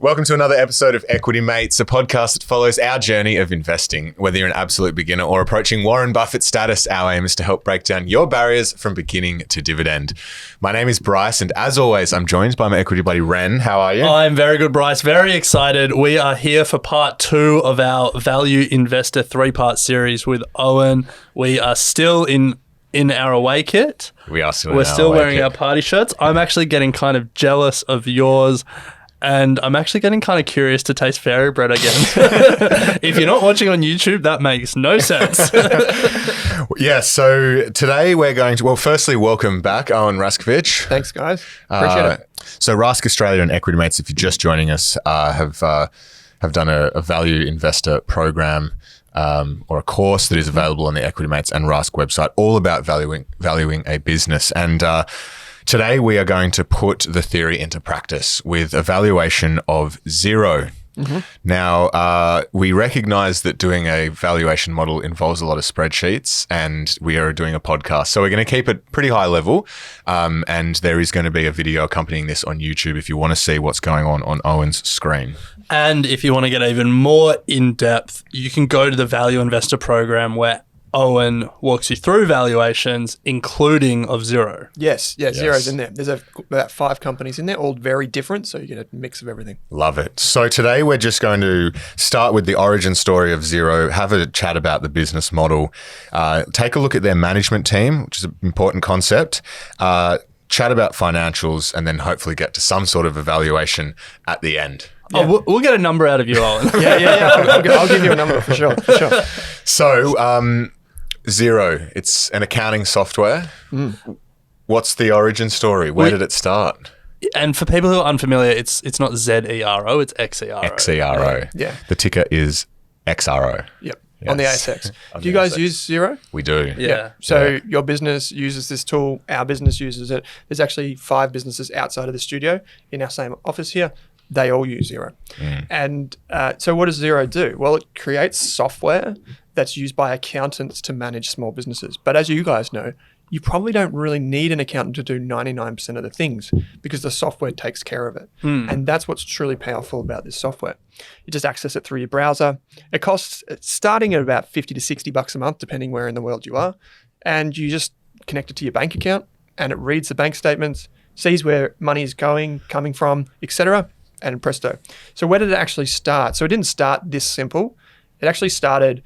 Welcome to another episode of Equity Mates, a podcast that follows our journey of investing. Whether you're an absolute beginner or approaching Warren Buffett status, our aim is to help break down your barriers from beginning to dividend. My name is Bryce, and as always, I'm joined by my equity buddy, Ren. How are you? I'm very good, Bryce. Very excited. We are here for part 2 of our Value Investor 3-part series with Owen. We are still in our away kit. We are still We're still wearing our party shirts. I'm actually getting kind of jealous of yours. And I'm actually getting kind of curious to taste fairy bread again. If you're not watching on YouTube, that makes no sense. Yeah, so today we're going to, well, firstly, welcome back, Owen Rask. Thanks, guys. Appreciate it. So Rask Australia and Equity Mates, if you're just joining us, have done a value investor program or a course that is available on the Equity Mates and Rask website, all about valuing a business. And today we are going to put the theory into practice with a valuation of Xero. Mm-hmm. Now, we recognize that doing a valuation model involves a lot of spreadsheets, and we are doing a podcast. So we're going to keep it pretty high level, and there is going to be a video accompanying this on YouTube if you want to see what's going on Owen's screen. And if you want to get even more in-depth, you can go to the Value Investor program where Owen walks you through valuations, including of Xero. Yes. Xero's in there. There's about 5 companies in there, all very different, so you get a mix of everything. Love it. So today we're just going to start with the origin story of Xero, have a chat about the business model, take a look at their management team, which is an important concept, chat about financials, and then hopefully get to some sort of evaluation at the end. Yeah. Oh, we'll get a number out of you, Owen. Yeah. I'll give you a number for sure. So, Xero, it's an accounting software. What's the origin story? Where did it start? And for people who are unfamiliar, it's not Xero, it's XRO. XRO. Yeah. The ticker is XRO. Yep. Yes. On the ASX. Do you guys use Xero? We do. Yeah. So your business uses this tool. Our business uses it. There's actually 5 businesses outside of the studio in our same office here. They all use Xero. And so what does Xero do? Well, it creates software that's used by accountants to manage small businesses. But as you guys know, you probably don't really need an accountant to do 99% of the things because the software takes care of it. And that's what's truly powerful about this software. You just access it through your browser. It costs starting at about $50 to $60 a month, depending where in the world you are. And you just connect it to your bank account and it reads the bank statements, sees where money is coming from, etc. And presto. So where did it actually start? So it didn't start this simple. It actually started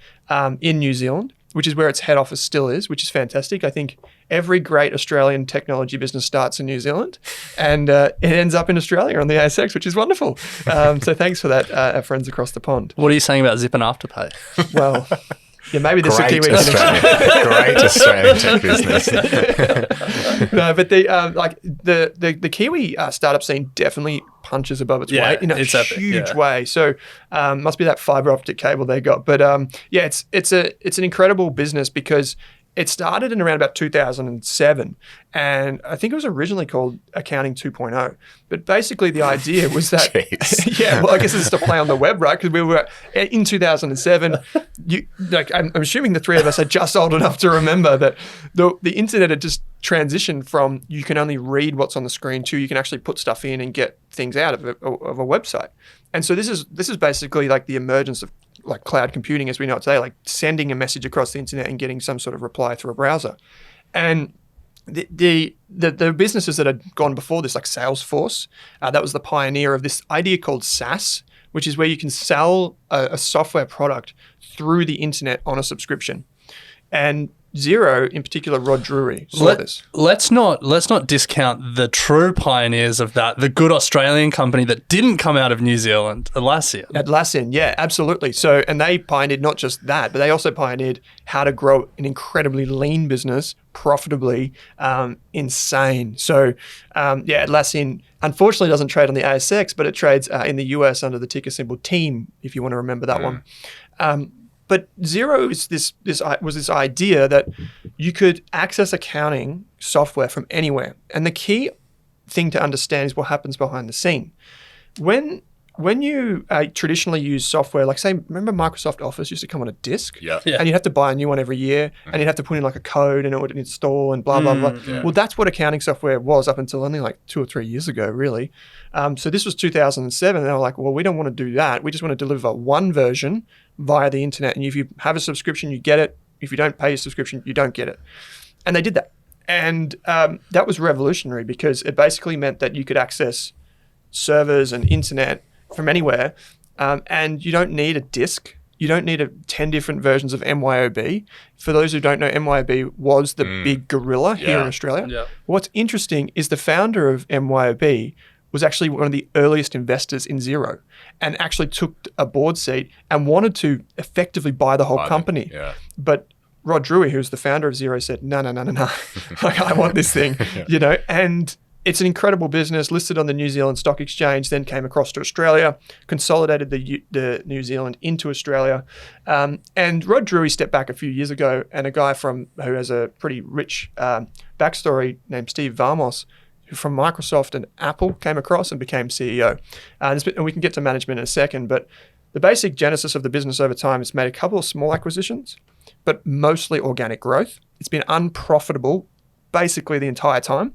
in New Zealand, which is where its head office still is, which is fantastic. I think every great Australian technology business starts in New Zealand and it ends up in Australia on the ASX, which is wonderful. So thanks for that, our friends across the pond. What are you saying about Zip and Afterpay? Well, yeah, maybe this is a Kiwi connection. Great Australian tech business. No, but the Kiwi startup scene definitely punches above its weight in a huge way. So must be that fiber optic cable they got. But it's an incredible business because it started in around about 2007, and I think it was originally called Accounting 2.0. But basically, the idea was that, I guess it's to play on the web, right? Because we were in 2007. I'm assuming the 3 of us are just old enough to remember that the internet had just transitioned from you can only read what's on the screen to you can actually put stuff in and get things out of a website. And so this is basically like the emergence of like cloud computing as we know it today, like sending a message across the internet and getting some sort of reply through a browser. And the businesses that had gone before this, like Salesforce, that was the pioneer of this idea called SaaS, which is where you can sell a software product through the internet on a subscription. And Xero, in particular, Rod Drury, saw this. Let's not discount the true pioneers of that, the good Australian company that didn't come out of New Zealand, Atlassian. Yeah, absolutely. So, and they pioneered not just that, but they also pioneered how to grow an incredibly lean business profitably, insane. So, Atlassian unfortunately doesn't trade on the ASX, but it trades in the US under the ticker symbol TEAM, if you want to remember that one. But Xero is this idea that you could access accounting software from anywhere. And the key thing to understand is what happens behind the scene. When when you traditionally use software, like say, remember Microsoft Office used to come on a disk? Yeah. And you'd have to buy a new one every year and you'd have to put in like a code and it would install and blah, blah, blah. Yeah. Well, that's what accounting software was up until only like 2 or 3 years ago, really. So this was 2007 and they were like, well, we don't want to do that. We just want to deliver one version via the internet. And if you have a subscription, you get it. If you don't pay your subscription, you don't get it. And they did that. And that was revolutionary because it basically meant that you could access servers and internet from anywhere, and you don't need a disk. You don't need 10 different versions of MYOB. For those who don't know, MYOB was the big gorilla here in Australia. Yeah. What's interesting is the founder of MYOB was actually one of the earliest investors in Xero and actually took a board seat and wanted to effectively buy the whole company. Yeah. But Rod Drury, who's the founder of Xero, said, no. Like, I want this thing, and it's an incredible business, listed on the New Zealand Stock Exchange, then came across to Australia, consolidated the New Zealand into Australia. And Rod Drury stepped back a few years ago, and a guy who has a pretty rich backstory named Steve Vamos, who from Microsoft and Apple came across and became CEO. And we can get to management in a second, but the basic genesis of the business over time has made a couple of small acquisitions, but mostly organic growth. It's been unprofitable basically the entire time.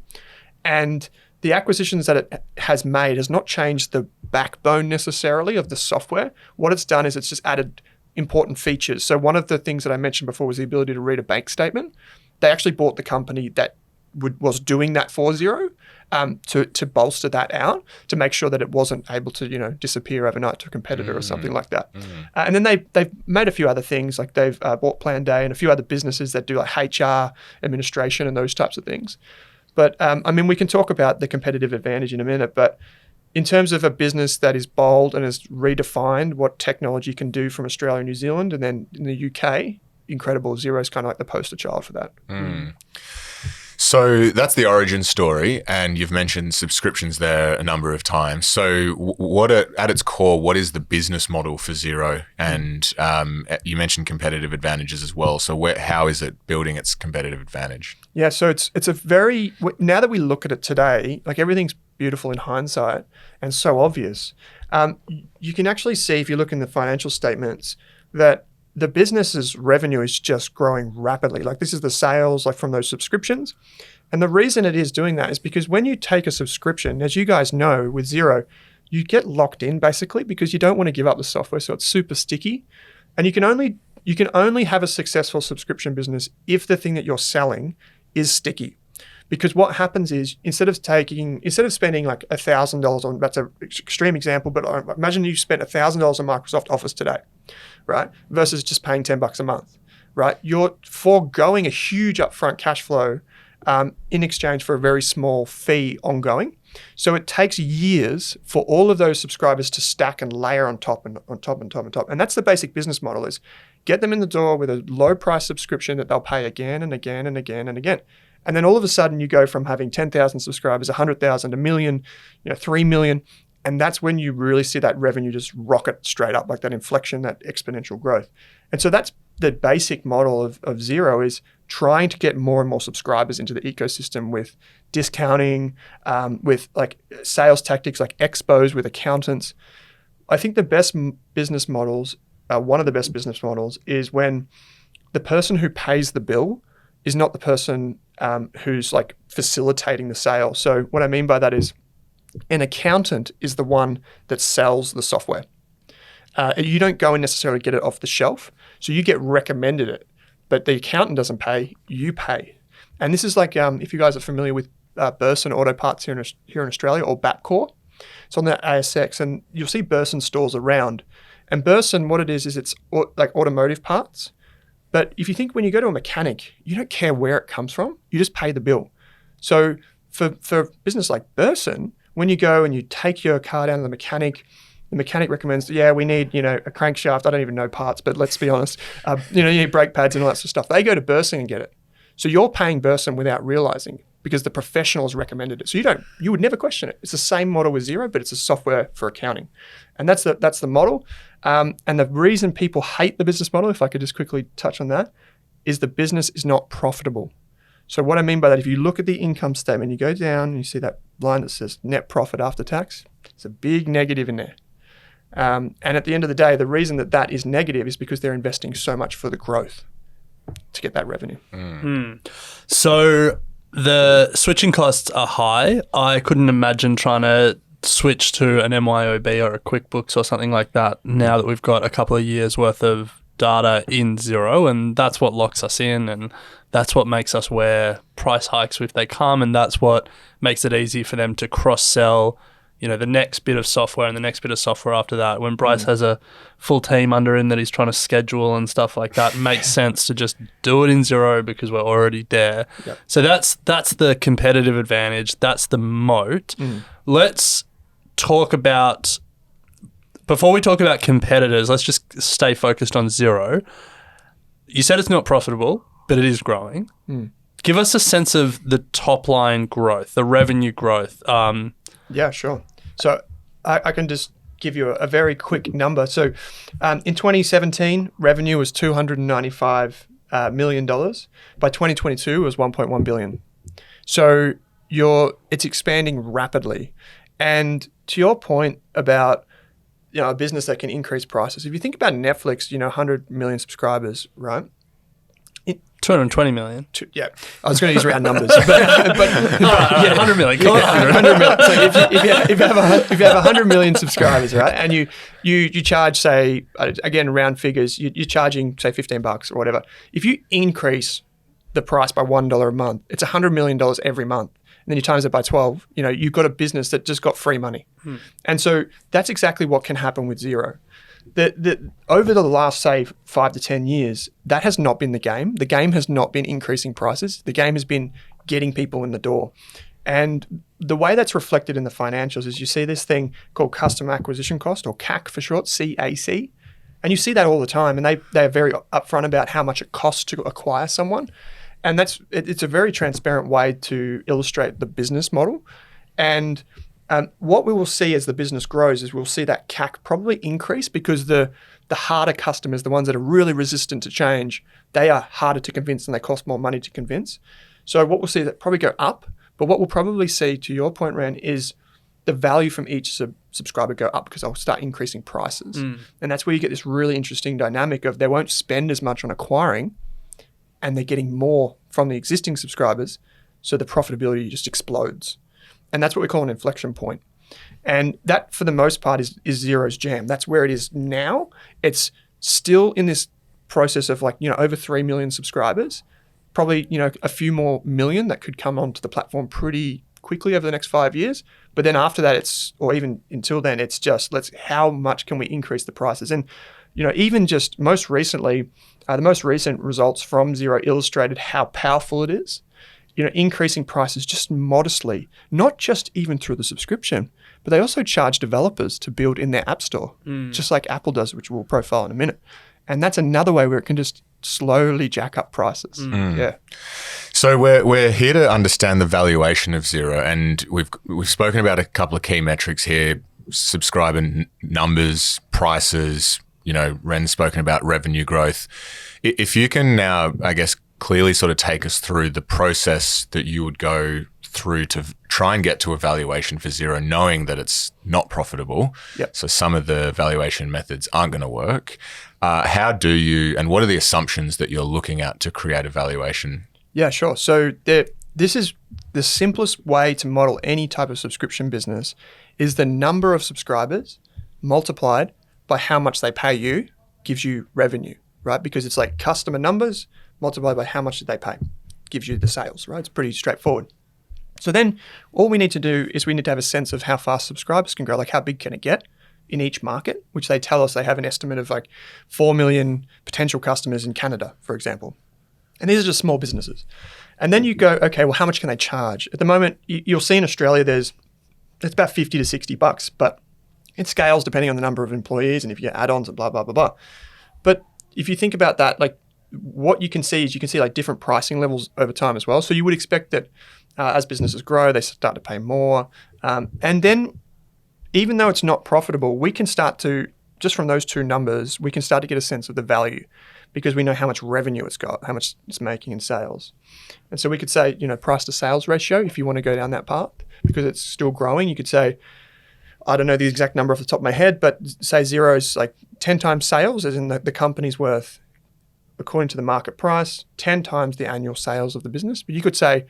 And the acquisitions that it has made has not changed the backbone necessarily of the software. What it's done is it's just added important features. So one of the things that I mentioned before was the ability to read a bank statement. They actually bought the company that was doing that for Xero to bolster that out, to make sure that it wasn't able to disappear overnight to a competitor or something like that. And then they've made a few other things, like they've bought Planday and a few other businesses that do like HR administration and those types of things. But we can talk about the competitive advantage in a minute, but in terms of a business that is bold and has redefined what technology can do from Australia and New Zealand, and then in the UK, incredible. Xero is kind of like the poster child for that. So that's the origin story, and you've mentioned subscriptions there a number of times. So what at its core, what is the business model for Xero? And you mentioned competitive advantages as well. So how is it building its competitive advantage? Yeah, so it's a very, now that we look at it today, like everything's beautiful in hindsight and so obvious. You can actually see, if you look in the financial statements, that the business's revenue is just growing rapidly. Like this is the sales like from those subscriptions. And the reason it is doing that is because when you take a subscription, as you guys know with Xero, you get locked in basically because you don't want to give up the software. So it's super sticky. And you can only have a successful subscription business if the thing that you're selling is sticky. Because what happens is instead of spending like $1,000 on, that's an extreme example, but imagine you spent $1,000 on Microsoft Office today, right? Versus just paying $10 a month, right? You're foregoing a huge upfront cash flow in exchange for a very small fee ongoing. So it takes years for all of those subscribers to stack and layer on top and on top and top and top. And that's the basic business model, is get them in the door with a low price subscription that they'll pay again and again and again and again. And then all of a sudden you go from having 10,000 subscribers, 100,000, a million, 3 million. And that's when you really see that revenue just rocket straight up, like that inflection, that exponential growth. And so that's the basic model of Xero, is trying to get more and more subscribers into the ecosystem with discounting, with like sales tactics like expos with accountants. I think the best business models, one of the best business models, is when the person who pays the bill is not the person who's like facilitating the sale. So what I mean by that is an accountant is the one that sells the software. You don't go and necessarily get it off the shelf. So you get recommended it, but the accountant doesn't pay, you pay. And this is like, if you guys are familiar with Burson Auto Parts here in Australia, or Bapcor, it's on the ASX, and you'll see Burson stores around. And Burson, what it is it's like automotive parts. But if you think when you go to a mechanic, you don't care where it comes from, you just pay the bill. So for a business like Burson, when you go and you take your car down to the mechanic recommends, we need, a crankshaft. I don't even know parts, but let's be honest. You need brake pads and all that sort of stuff. They go to Burson and get it. So you're paying Burson without realizing, because the professionals recommended it. So you would never question it. It's the same model with Xero, but it's a software for accounting. And that's the model. And the reason people hate the business model, if I could just quickly touch on that, is the business is not profitable. So what I mean by that, if you look at the income statement, you go down and you see that line that says net profit after tax, it's a big negative in there. And at the end of the day, the reason that is negative is because they're investing so much for the growth to get that revenue. So the switching costs are high. I couldn't imagine trying to switch to an MYOB or a QuickBooks or something like that now that we've got a couple of years worth of data in Xero, and that's what locks us in, and that's what makes us wear price hikes if they come, and that's what makes it easy for them to cross-sell, you know, the next bit of software and the next bit of software after that. When Bryce has a full team under him that he's trying to schedule and stuff like that, it makes sense to just do it in Xero because we're already there. Yep. So that's the competitive advantage. That's the moat. Let's talk about, before we talk about competitors, let's just stay focused on Xero. You said it's not profitable, but it is growing. Give us a sense of the top line growth, the revenue growth. Yeah, sure. So I can just give you a very quick number. So in 2017, revenue was $295 million. By 2022, it was $1.1 billion. So it's expanding rapidly. And to your point about, you know, a business that can increase prices, if you think about Netflix, you know, 100 million subscribers, right? 220 million. Yeah, I was going to use round numbers, but yeah, 100 million. Call it 100 million. So if you have 100 million subscribers, right, and you charge, say, again, round figures, you're charging, say, $15 or whatever. If you increase the price by $1 a month, it's $100 million every month. And then you times it by 12, you know, you've got a business that just got free money. And so that's exactly what can happen with Xero. Over the last, say, 5 to 10 years, that has not been the game. The game has not been increasing prices. The game has been getting people in the door. And the way that's reflected in the financials is you see this thing called customer acquisition cost, or CAC for short, CAC. And you see that all the time. And they are very upfront about how much it costs to acquire someone. And it's a very transparent way to illustrate the business model. And what we will see as the business grows is we'll see that CAC probably increase because the harder customers, the ones that are really resistant to change, they are harder to convince and they cost more money to convince. So what we'll see is that probably go up. But what we'll probably see, to your point, Ran, is the value from each subscriber go up because they'll start increasing prices. And that's where you get this really interesting dynamic of they won't spend as much on acquiring and they're getting more from the existing subscribers. So the profitability just explodes. And that's what we call an inflection point. And that, for the most part, is Xero's jam. That's where it is now. It's still in this process of, like, you know, over 3 million subscribers, probably, you know, a few more million that could come onto the platform pretty quickly over the next 5 years. But then after that, or even until then, it's just, how much can we increase the prices? And, you know, even just most recently, the most recent results from Xero illustrated how powerful it is. You know, increasing prices just modestly, not just even through the subscription, but they also charge developers to build in their app store, just like Apple does, which we'll profile in a minute. And that's another way where it can just slowly jack up prices. Yeah. So we're here to understand the valuation of Xero, and we've spoken about a couple of key metrics here: subscriber numbers, prices. You know, Ren's spoken about revenue growth. If you can now, I guess, clearly sort of take us through the process that you would go through to try and get to a valuation for Xero, knowing that it's not profitable. Yep. So some of the valuation methods aren't going to work. How do you, and what are the assumptions that you're looking at to create a valuation? Yeah, sure. So this is the simplest way to model any type of subscription business is the number of subscribers multiplied by how much they pay you gives you revenue, right? Because it's like customer numbers multiplied by how much did they pay gives you the sales, right? It's pretty straightforward. So then all we need to do is we need to have a sense of how fast subscribers can grow, like how big can it get in each market, which they tell us they have an estimate of like 4 million potential customers in Canada, for example. And these are just small businesses. And then you go, okay, well, how much can they charge? At the moment, you'll see in Australia, it's about $50 to $60, but it scales depending on the number of employees and if you get add-ons and blah, blah, blah, blah. But if you think about that, like what you can see is like different pricing levels over time as well. So you would expect that as businesses grow, they start to pay more. And then even though it's not profitable, we can start to, just from those two numbers, we can start to get a sense of the value because we know how much revenue it's got, how much it's making in sales. And so we could say, price to sales ratio, if you want to go down that path, because it's still growing, you could say, I don't know the exact number off the top of my head, but say Xero's like 10 times sales, as in the company's worth, according to the market price, 10 times the annual sales of the business. But you could say,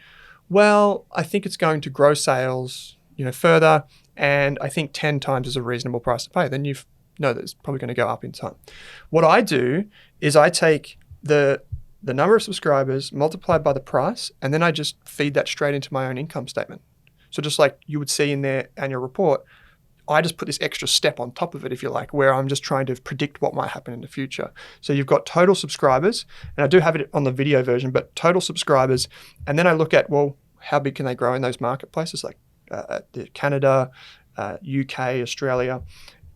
well, I think it's going to grow sales, further, and I think 10 times is a reasonable price to pay. Then you know that it's probably going to go up in time. What I do is I take the number of subscribers multiplied by the price, and then I just feed that straight into my own income statement. So just like you would see in their annual report, I just put this extra step on top of it, if you like, where I'm just trying to predict what might happen in the future. So you've got total subscribers, and I do have it on the video version, but total subscribers. And then I look at, well, how big can they grow in those marketplaces like Canada, UK, Australia.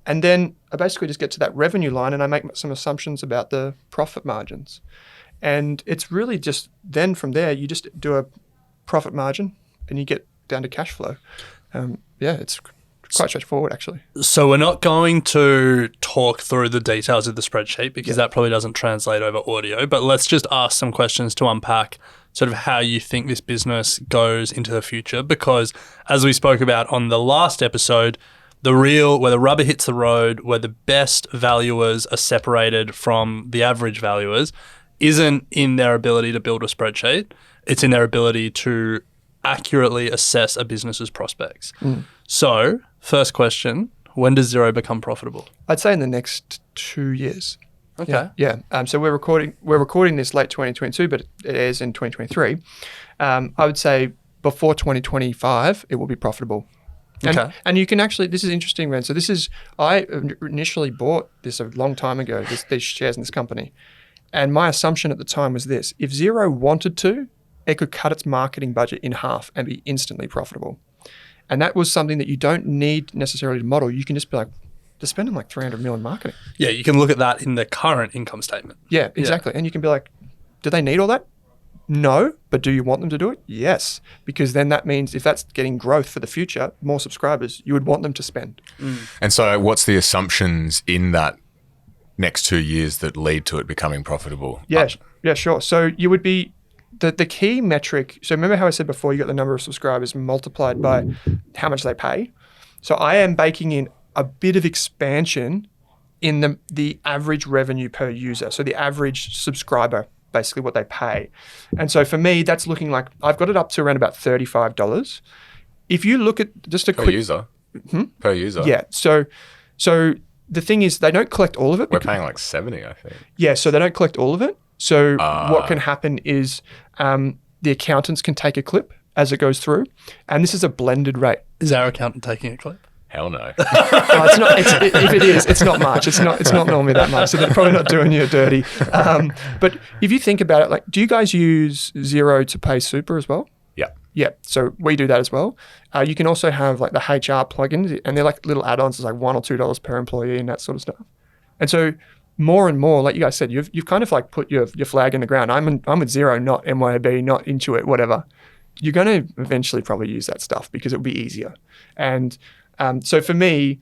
And then I basically just get to that revenue line and I make some assumptions about the profit margins. And it's really just then from there, you just do a profit margin and you get down to cash flow. It's quite straightforward, actually. So we're not going to talk through the details of the spreadsheet because that probably doesn't translate over audio, but let's just ask some questions to unpack sort of how you think this business goes into the future. Because as we spoke about on the last episode, where the rubber hits the road, where the best valuers are separated from the average valuers, isn't in their ability to build a spreadsheet. It's in their ability to accurately assess a business's prospects. So, first question, when does Xero become profitable? I'd say in the next 2 years. Okay. Yeah. So we're recording this late 2022, but it airs in 2023. I would say before 2025, it will be profitable. And you can actually, this is interesting, man. So I initially bought this a long time ago, these shares in this company. And my assumption at the time was this: if Xero wanted to, it could cut its marketing budget in half and be instantly profitable. And that was something that you don't need necessarily to model. You can just be like, they're spending like 300 million marketing. Yeah, you can look at that in the current income statement. Yeah, exactly. Yeah. And you can be like, do they need all that? No, but do you want them to do it? Yes, because then that means if that's getting growth for the future, more subscribers, you would want them to spend. And so what's the assumptions in that next 2 years that lead to it becoming profitable? Yeah, sure. So you would be, the key metric, so remember how I said before, you got the number of subscribers multiplied by how much they pay. So I am baking in a bit of expansion in the average revenue per user. So the average subscriber, basically what they pay. And so for me, that's looking like, I've got it up to around about $35. If you look at just a per quick... user? Per user? Yeah. So the thing is, they don't collect all of it. We're paying like 70, I think. Yeah, so they don't collect all of it. So what can happen is the accountants can take a clip as it goes through, and this is a blended rate. Is our accountant taking a clip? Hell no. No, it's not. If it is, it's not much. It's not normally that much. So they're probably not doing you dirty. But if you think about it, like, do you guys use Xero to pay super as well? Yeah. Yeah. So we do that as well. You can also have like the HR plugins, and they're like little add-ons. It's like $1 or $2 per employee and that sort of stuff. And so more and more, like you guys said, you've kind of like put your flag in the ground. I'm with Xero, not MYOB, not Intuit, whatever. You're going to eventually probably use that stuff because it'll be easier. And so for me,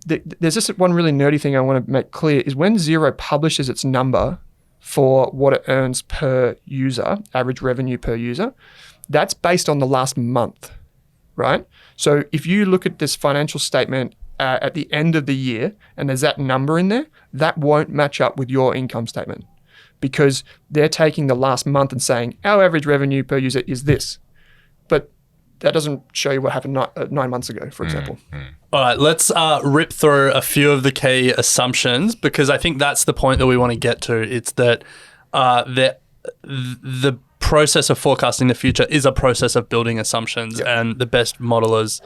there's just one really nerdy thing I want to make clear is when Xero publishes its number for what it earns per user, average revenue per user, that's based on the last month, right? So if you look at this financial statement at the end of the year and there's that number in there, that won't match up with your income statement because they're taking the last month and saying our average revenue per user is this. But that doesn't show you what happened 9 months ago, for example. All right, let's rip through a few of the key assumptions because I think that's the point that we want to get to. It's that the process of forecasting the future is a process of building assumptions, and the best modelers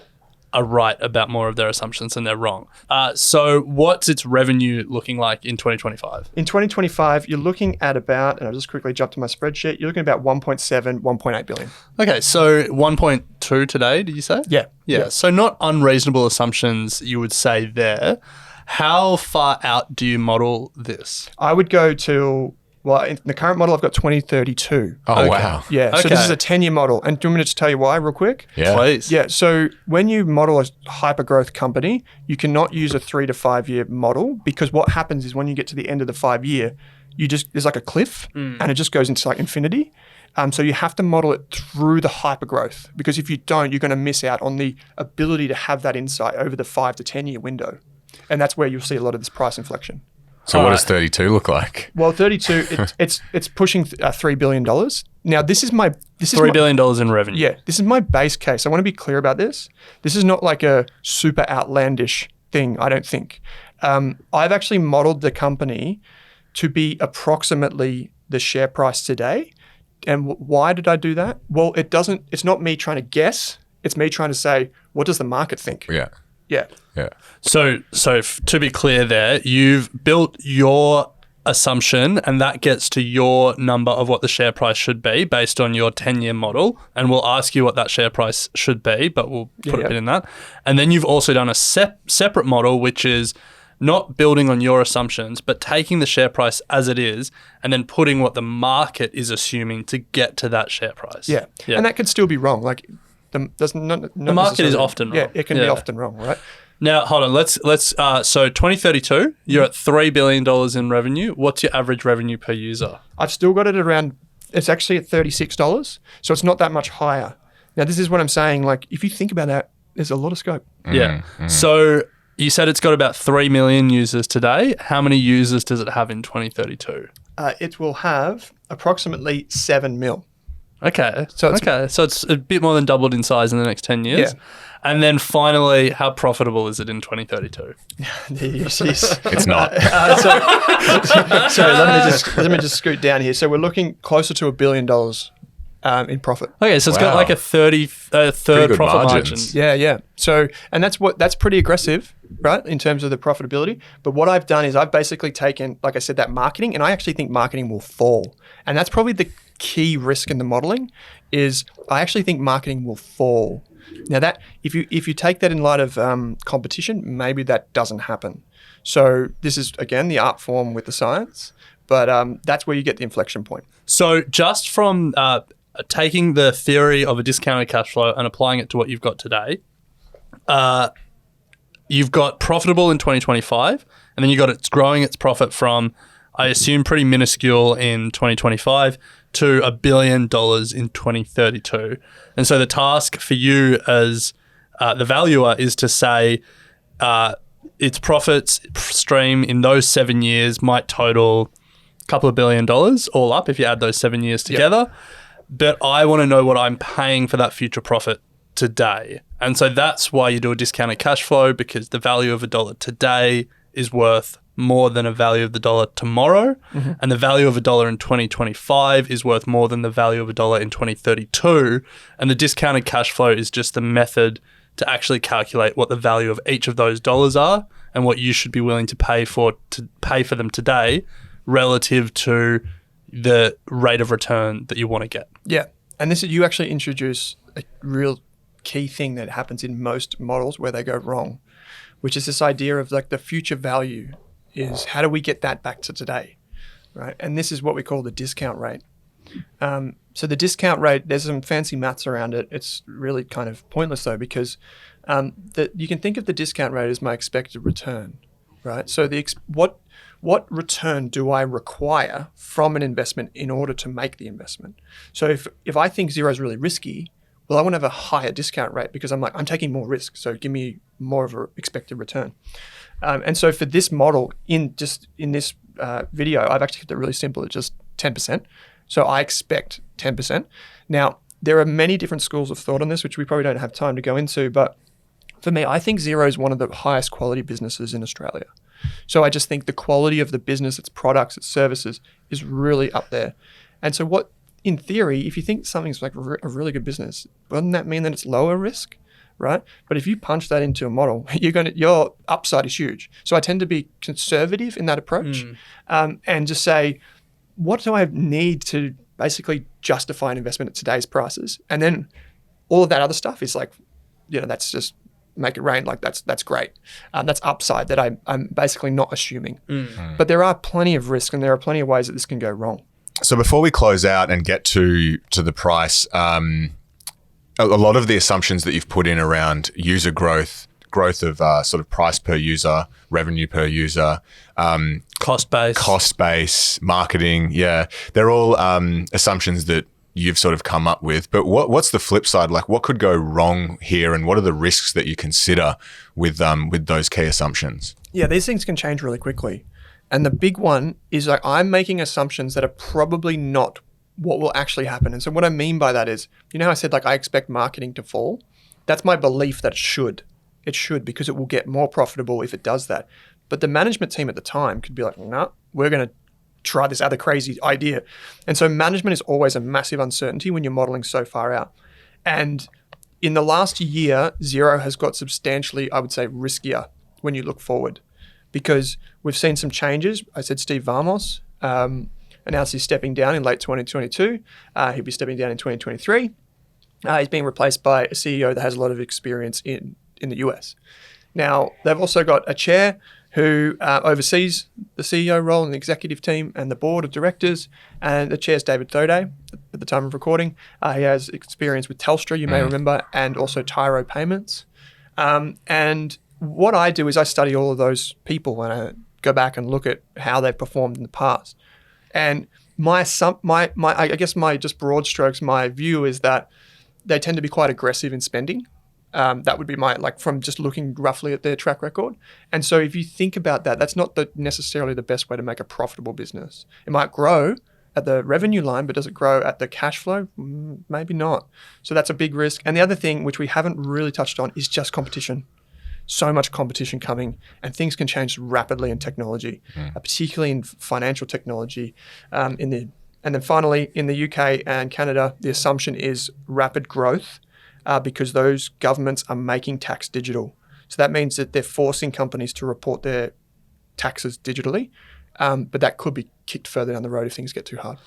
are right about more of their assumptions than they're wrong. So what's its revenue looking like in 2025? In 2025, you're looking at about, and I'll just quickly jump to my spreadsheet, you're looking at about 1.7, 1.8 billion. Okay, so 1.2 today, did you say? Yeah. So not unreasonable assumptions, you would say there. How far out do you model this? I would go to, well, in the current model, I've got 2032. Oh, okay. Wow. Yeah, so this is a 10-year model. And do you want me to just tell you why real quick? Yeah. Please. Yeah, so when you model a hyper-growth company, you cannot use a 3 to 5 year model because what happens is when you get to the end of the 5 year, there's like a cliff and it just goes into like infinity. So you have to model it through the hypergrowth, because if you don't, you're going to miss out on the ability to have that insight over the 5 to 10 year window. And that's where you'll see a lot of this price inflection. So what does 32 look like? Well, 32, it's pushing $3 billion. Now, this is $3 billion in revenue. Yeah, this is my base case. I want to be clear about this. This is not like a super outlandish thing, I don't think. I've actually modeled the company to be approximately the share price today. And why did I do that? Well, it's not me trying to guess. It's me trying to say, what does the market think? Yeah. Yeah. Yeah. So to be clear there, you've built your assumption and that gets to your number of what the share price should be based on your 10-year model. And we'll ask you what that share price should be, but we'll put a bit in that. And then you've also done a separate model, which is not building on your assumptions, but taking the share price as it is and then putting what the market is assuming to get to that share price. Yeah. And that could still be wrong. Like the market is often wrong. Yeah, it can be often wrong, right? Now, hold on. Let's so 2032, you're at $3 billion in revenue. What's your average revenue per user? I've still got it around, it's actually at $36. So it's not that much higher. Now, this is what I'm saying. Like, if you think about that, there's a lot of scope. Yeah. So you said it's got about 3 million users today. How many users does it have in 2032? It will have approximately 7 mil. Okay. So it's a bit more than doubled in size in the next 10 years. Yeah. And then finally, how profitable is it in 2032? It's not. So let me just scoot down here. So we're looking closer to $1 billion in profit. Okay, so it's got like a third profit margin. Yeah. So, and that's pretty aggressive, right, in terms of the profitability. But what I've done is I've basically taken, like I said, that marketing, and I actually think marketing will fall. And that's probably the key risk in the modeling, is I actually think marketing will fall. Now that if you take that in light of competition, maybe that doesn't happen. So this is again the art form with the science, but that's where you get the inflection point. So just from taking the theory of a discounted cash flow and applying it to what you've got today, you've got profitable in 2025, and then it's growing its profit from, I assume, pretty minuscule in 2025 to $1 billion in 2032. And so the task for you as the valuer is to say its profits stream in those 7 years might total a couple of $1 billion all up if you add those 7 years together. Yep. But I want to know what I'm paying for that future profit today. And so that's why you do a discounted cash flow, because the value of $1 today is worth more than a value of the dollar tomorrow. Mm-hmm. And the value of $1 in 2025 is worth more than the value of $1 in 2032. And the discounted cash flow is just the method to actually calculate what the value of each of those dollars are and what you should be willing to pay for them today relative to the rate of return that you want to get. Yeah. And this is, you actually introduce a real key thing that happens in most models where they go wrong, which is this idea of like the future value is how do we get that back to today, right? And this is what we call the discount rate. So the discount rate, there's some fancy maths around it. It's really kind of pointless though, because you can think of the discount rate as my expected return, right? So what return do I require from an investment in order to make the investment? So if I think Xero is really risky, well, I want to have a higher discount rate because I'm taking more risk. So give me more of an expected return. And so for this model, in this video, I've actually kept it really simple. It's just 10%. So I expect 10%. Now, there are many different schools of thought on this, which we probably don't have time to go into. But for me, I think Xero is one of the highest quality businesses in Australia. So I just think the quality of the business, its products, its services is really up there. And so in theory, if you think something's like a really good business, wouldn't that mean that it's lower risk? Right? But if you punch that into a model, your upside is huge. So I tend to be conservative in that approach and just say, what do I need to basically justify an investment at today's prices? And then all of that other stuff is like, that's just make it rain. Like that's great. That's upside that I'm basically not assuming. But there are plenty of risk and there are plenty of ways that this can go wrong. So before we close out and get to the price, a lot of the assumptions that you've put in around user growth of sort of price per user, revenue per user, cost base, marketing, they're all assumptions that you've sort of come up with. But what's the flip side? Like, what could go wrong here, and what are the risks that you consider with those key assumptions? Yeah, these things can change really quickly. And the big one is like I'm making assumptions that are probably not what will actually happen. And so what I mean by that is, you know how I said like I expect marketing to fall? That's my belief that it should. It should, because it will get more profitable if it does that. But the management team at the time could be like, no, we're going to try this other crazy idea. And so management is always a massive uncertainty when you're modeling so far out. And in the last year, Xero has got substantially, I would say, riskier when you look forward, because we've seen some changes. I said Steve Vamos announced he's stepping down in late 2022. He'll be stepping down in 2023. He's being replaced by a CEO that has a lot of experience in the US. Now, they've also got a chair who oversees the CEO role and the executive team and the board of directors. And the chair's David Thoday at the time of recording. He has experience with Telstra, you may remember, and also Tyro Payments. And what I do is I study all of those people and I go back and look at how they've performed in the past. And my I guess my just broad strokes, my view is that they tend to be quite aggressive in spending. That would be my, like, from just looking roughly at their track record. And so if you think about that, that's not necessarily the best way to make a profitable business. It might grow at the revenue line, but does it grow at the cash flow? Maybe not. So that's a big risk. And the other thing, which we haven't really touched on, is just competition. So much competition coming, and things can change rapidly in technology, particularly in financial technology. And then finally, in the UK and Canada, the assumption is rapid growth because those governments are making tax digital. So that means that they're forcing companies to report their taxes digitally, but that could be kicked further down the road if things get too hard.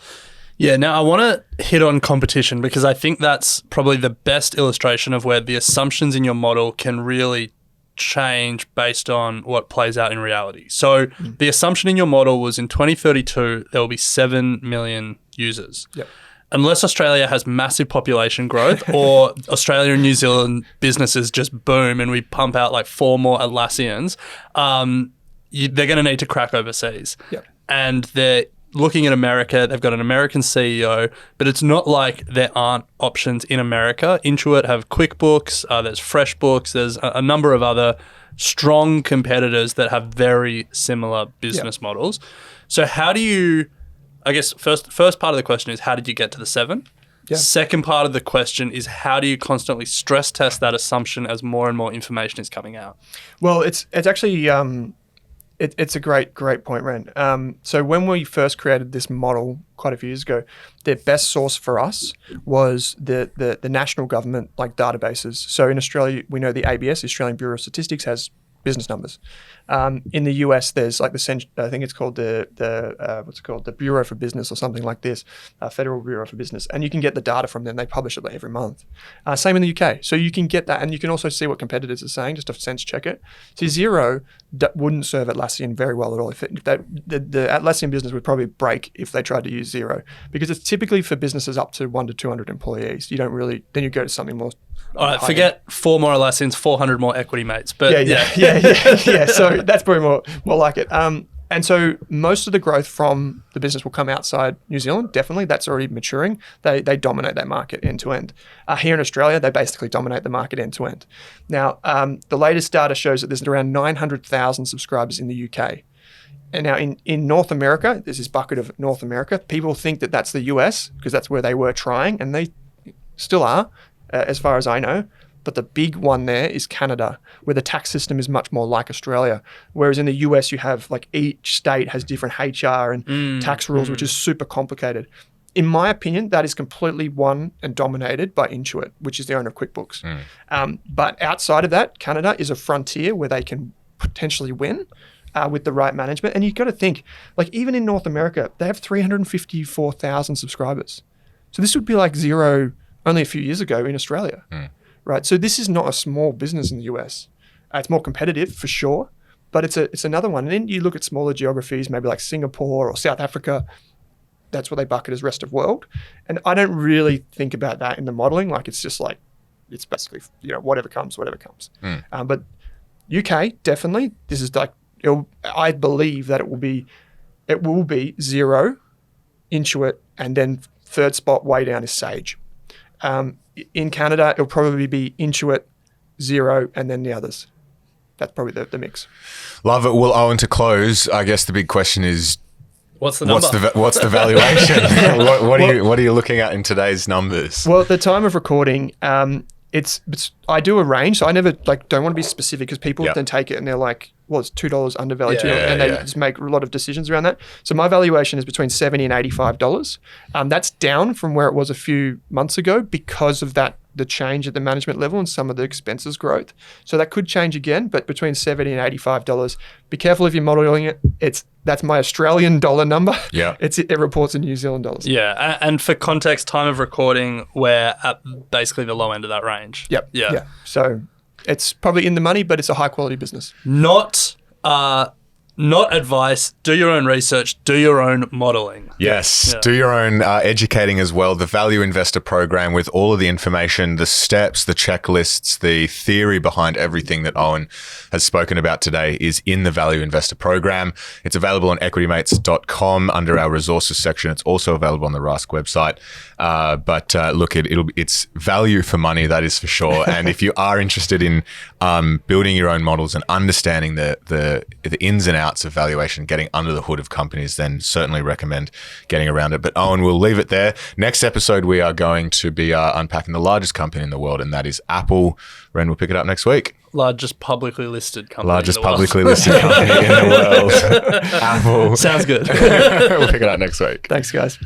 Yeah, now I want to hit on competition because I think that's probably the best illustration of where the assumptions in your model can really change based on what plays out in reality. So the assumption in your model was in 2032, there will be 7 million users. Yep. Unless Australia has massive population growth or Australia and New Zealand businesses just boom and we pump out like 4 more Atlassians, they're going to need to crack overseas. Yep. And they're looking at America, they've got an American CEO, but it's not like there aren't options in America. Intuit have QuickBooks, there's FreshBooks, there's a number of other strong competitors that have very similar business models. So how do you, I guess first part of the question is how did you get to the 7? Yeah. Second part of the question is how do you constantly stress test that assumption as more and more information is coming out? Well, it's actually... It's a great point, Ren. So when we first created this model quite a few years ago, the best source for us was the national government like databases. So in Australia, we know the ABS, Australian Bureau of Statistics, has business numbers. In the US, there's like I think it's called the Bureau for Business or something like this, Federal Bureau for Business, and you can get the data from them. They publish it every month. Same in the UK, so you can get that, and you can also see what competitors are saying, just to sense check it. So Xero wouldn't serve Atlassian very well at all. The Atlassian business would probably break if they tried to use Xero, because it's typically for businesses up to 1 to 200 employees. You don't really, then you go to something more. All right, forget 4 more Atlassians, 400 more equity mates. But yeah. So that's probably more like it. And so most of the growth from the business will come outside New Zealand. Definitely, that's already maturing. They dominate that market end to end. Here in Australia, they basically dominate the market end to end. Now, the latest data shows that there's around 900,000 subscribers in the UK. And now in North America, there's this bucket of North America. People think that that's the US because that's where they were trying, and they still are, as far as I know. But the big one there is Canada, where the tax system is much more like Australia. Whereas in the US, you have like each state has different HR and tax rules, which is super complicated. In my opinion, that is completely won and dominated by Intuit, which is the owner of QuickBooks. But outside of that, Canada is a frontier where they can potentially win with the right management. And you've got to think, like even in North America, they have 354,000 subscribers. So this would be like Xero only a few years ago in Australia. Right, so this is not a small business in the US. It's more competitive for sure, but it's another one. And then you look at smaller geographies, maybe like Singapore or South Africa. That's what they bucket as rest of world. And I don't really think about that in the modeling. Like it's just like it's basically whatever comes. But UK definitely. This is like I believe that it will be Xero, Intuit, and then third spot way down is Sage. In Canada, it'll probably be Intuit, Xero, and then the others. That's probably the mix. Love it. Well, Owen, to close, I guess the big question is, what's the number? What's the valuation? What are you looking at in today's numbers? Well, at the time of recording, it's I do a range, so I never don't want to be specific because people then take it and they're like, well, it's $2 undervalued, and they just make a lot of decisions around that. So my valuation is between $70 and $85. That's down from where it was a few months ago because of the change at the management level and some of the expenses growth. So that could change again, but between $70 and $85. Be careful if you're modeling it. That's my Australian dollar number. Yeah. It reports in New Zealand dollars. Yeah. And for context, time of recording, we're at basically the low end of that range. Yep. Yeah. So it's probably in the money, but it's a high quality business. Not advice. Do your own research. Do your own modeling. Yes. Do your own educating as well. The Value Investor Program with all of the information, the steps, the checklists, the theory behind everything that Owen has spoken about today is in the Value Investor Program. It's available on equitymates.com under our resources section. It's also available on the Rask website. But look, it's value for money, that is for sure. And if you are interested in building your own models and understanding the ins and outs of valuation, getting under the hood of companies, then certainly recommend getting around it. But Owen, we'll leave it there. Next episode, we are going to be unpacking the largest company in the world, and that is Apple. Ren, we'll pick it up next week. Largest publicly listed company Largest in the publicly world. listed company in the world. Apple. Sounds good. We'll pick it up next week. Thanks, guys.